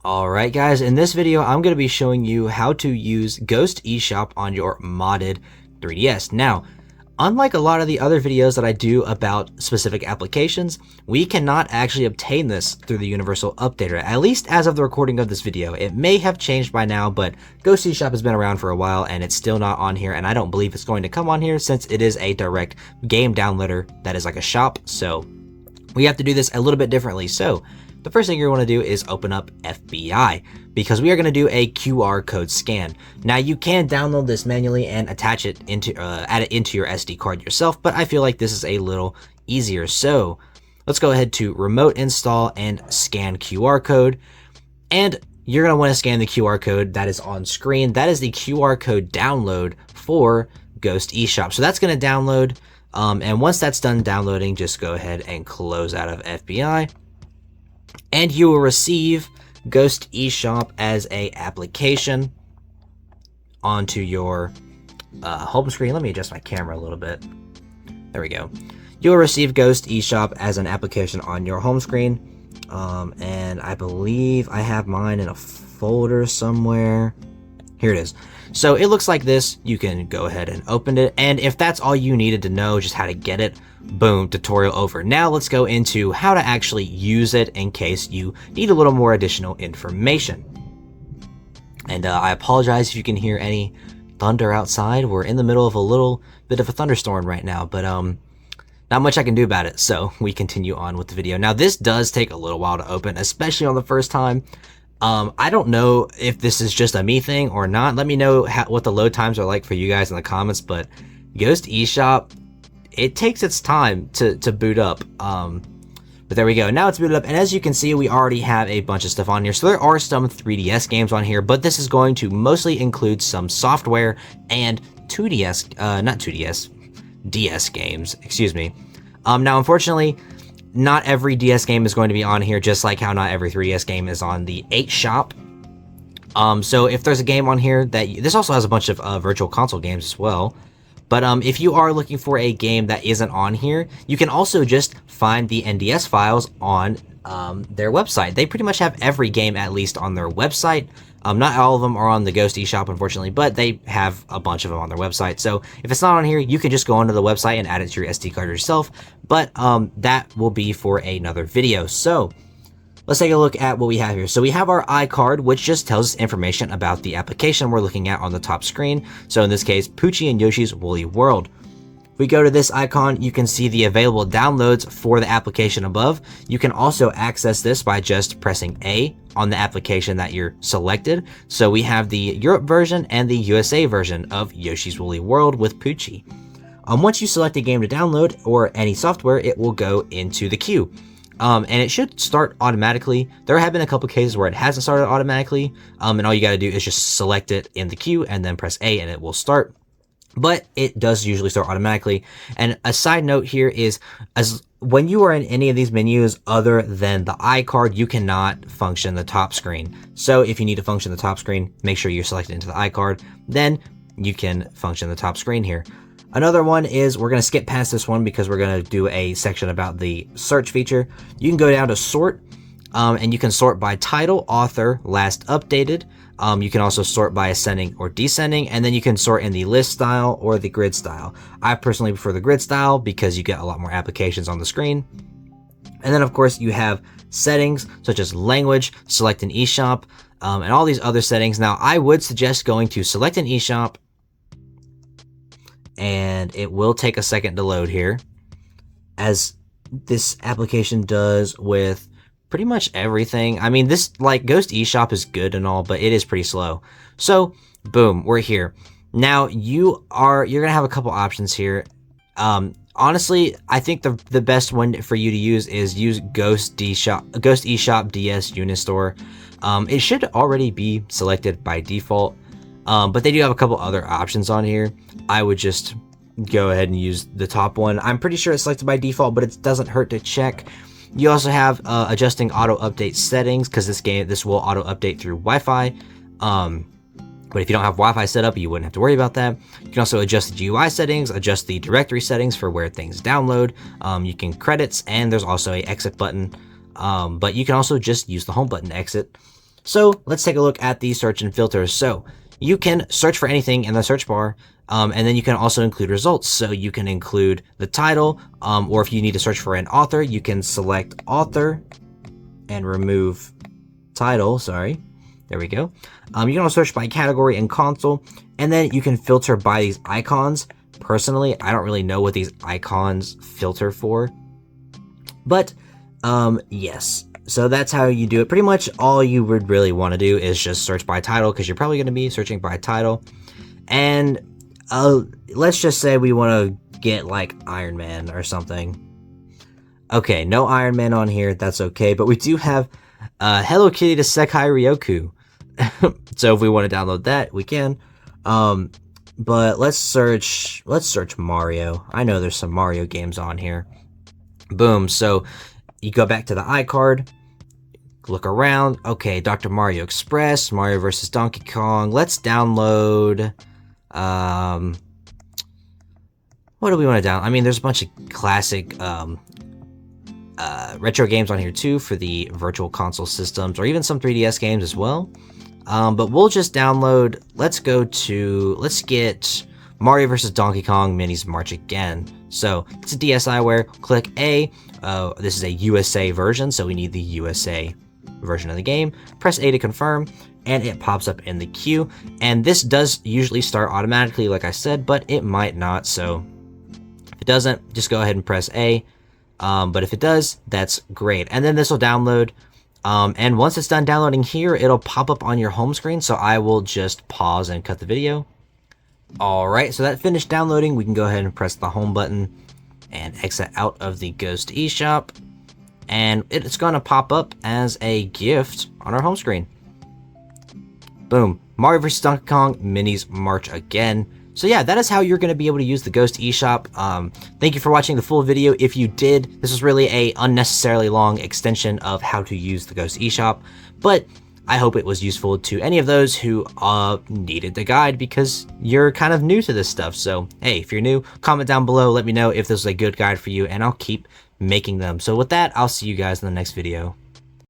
Alright guys, in this video I'm going to be showing you how to use Ghost eShop on your modded 3DS. Now, unlike a lot of the other videos that I do about specific applications, we cannot actually obtain this through the Universal Updater, at least as of the recording of this video. It may have changed by now, but Ghost eShop has been around for a while and it's still not on here, and I don't believe it's going to come on here since it is a direct game downloader that is like a shop, so we have to do this a little bit differently. So the first thing you're going to do is open up FBI, because we are going to do a QR code scan. Now you can download this manually and attach it into, add it into your SD card yourself, but I feel like this is a little easier. So let's go ahead to remote install and scan QR code. And you're going to want to scan the QR code that is on screen. That is the QR code download for Ghost eShop. So that's going to download. And once that's done downloading, just go ahead and close out of FBI. And you will receive Ghost eShop as a application onto your home screen. Let me adjust my camera a little bit. There we go. You'll receive Ghost eShop as an application on your home screen. And I believe I have mine in a folder somewhere. Here it is. So it looks like this. You can go ahead and open it. And if that's all you needed to know, just how to get it, boom, tutorial over. Now let's go into how to actually use it in case you need a little more additional information. And I apologize if you can hear any thunder outside. We're in the middle of a little bit of a thunderstorm right now, but not much I can do about it. So we continue on with the video. Now this does take a little while to open, especially on the first time. I don't know if this is just a me thing or not. Let me know what the load times are like for you guys in the comments, but Ghost eShop, it takes its time to boot up. But there we go. Now it's booted up, and as you can see, we already have a bunch of stuff on here. So there are some 3DS games on here, but this is going to mostly include some software and 2DS, not 2DS, DS games, excuse me. Now, unfortunately, not every DS game is going to be on here, just like how not every 3DS game is on the ESHOP. So if there's a game on here that this also has a bunch of virtual console games as well. But if you are looking for a game that isn't on here, you can also just find the NDS files on their website. They pretty much have every game at least on their website. Not all of them are on the Ghost eShop, unfortunately, but they have a bunch of them on their website. So if it's not on here, you can just go onto the website and add it to your SD card yourself. But that will be for another video. So let's take a look at what we have here. So we have our iCard, which just tells us information about the application we're looking at on the top screen. So in this case, Poochie and Yoshi's Woolly World. If we go to this icon, you can see the available downloads for the application above. You can also access this by just pressing A on the application that you're selected. So we have the Europe version and the USA version of Yoshi's Woolly World with Poochie. Once you select a game to download or any software, it will go into the queue. And it should start automatically. There have been a couple cases where it hasn't started automatically. And all you got to do is just select it in the queue and then press A and it will start. But it does usually start automatically. And a side note here is, when you are in any of these menus other than the iCard, you cannot function the top screen. So if you need to function the top screen, make sure you're selected into the iCard. Then you can function the top screen here. Another one is, we're going to skip past this one because we're going to do a section about the search feature. You can go down to sort, and you can sort by title, author, last updated. You can also sort by ascending or descending, and then you can sort in the list style or the grid style. I personally prefer the grid style because you get a lot more applications on the screen. And then of course you have settings such as language, select an eShop, and all these other settings. Now I would suggest going to select an eShop, and it will take a second to load here, as this application does with pretty much everything. I mean, this, like, Ghost eShop is good and all, but it is pretty slow. So boom, we're here. Now you're gonna have a couple options here. Honestly, I think the best one for you to use is use Ghost eShop DS Unistore. It should already be selected by default, but they do have a couple other options on here. I would just go ahead and use the top one. I'm pretty sure it's selected by default, but it doesn't hurt to check. You also have adjusting auto update settings, because this will auto update through Wi-Fi. But if you don't have Wi-Fi set up, you wouldn't have to worry about that. You can also adjust the GUI settings, adjust the directory settings for where things download. You can credits, and there's also a exit button. But you can also just use the home button to exit. So let's take a look at the search and filters. So you can search for anything in the search bar, and then you can also include results. So you can include the title, or if you need to search for an author, you can select author and remove title, sorry. There we go. You can also search by category and console, and then you can filter by these icons. Personally, I don't really know what these icons filter for, but yes. So that's how you do it. Pretty much all you would really want to do is just search by title, because you're probably going to be searching by title. And let's just say we want to get like Iron Man or something. Okay, no Iron Man on here. That's okay. But we do have Hello Kitty to Sekai Ryoku. So if we want to download that, we can. But let's search Mario. I know there's some Mario games on here. Boom. So you go back to the iCard, look around. Okay, Dr. Mario Express, Mario vs. Donkey Kong. Let's download. What do we want to download? I mean, there's a bunch of classic retro games on here too for the virtual console systems, or even some 3DS games as well. But we'll just download. Let's get Mario vs. Donkey Kong Minis March Again. So it's a DSiWare. Click A. This is a USA version, so we need the USA version of the game. Press A to confirm, and it pops up in the queue. And this does usually start automatically, like I said, but it might not. So if it doesn't, just go ahead and press A. But if it does, that's great. And then this will download. And once it's done downloading here, it'll pop up on your home screen. So I will just pause and cut the video. All right, so that finished downloading. We can go ahead and press the home button and exit out of the Ghost eShop. And it's going to pop up as a gift on our home screen. Boom. Mario vs. Donkey Kong Minis March Again. So yeah, that is how you're going to be able to use the Ghost eShop. Thank you for watching the full video. If you did, this was really a unnecessarily long extension of how to use the Ghost eShop, but I hope it was useful to any of those who needed the guide, because you're kind of new to this stuff. So hey, if you're new, comment down below, let me know if this was a good guide for you, and I'll keep making them. So with that, I'll see you guys in the next video.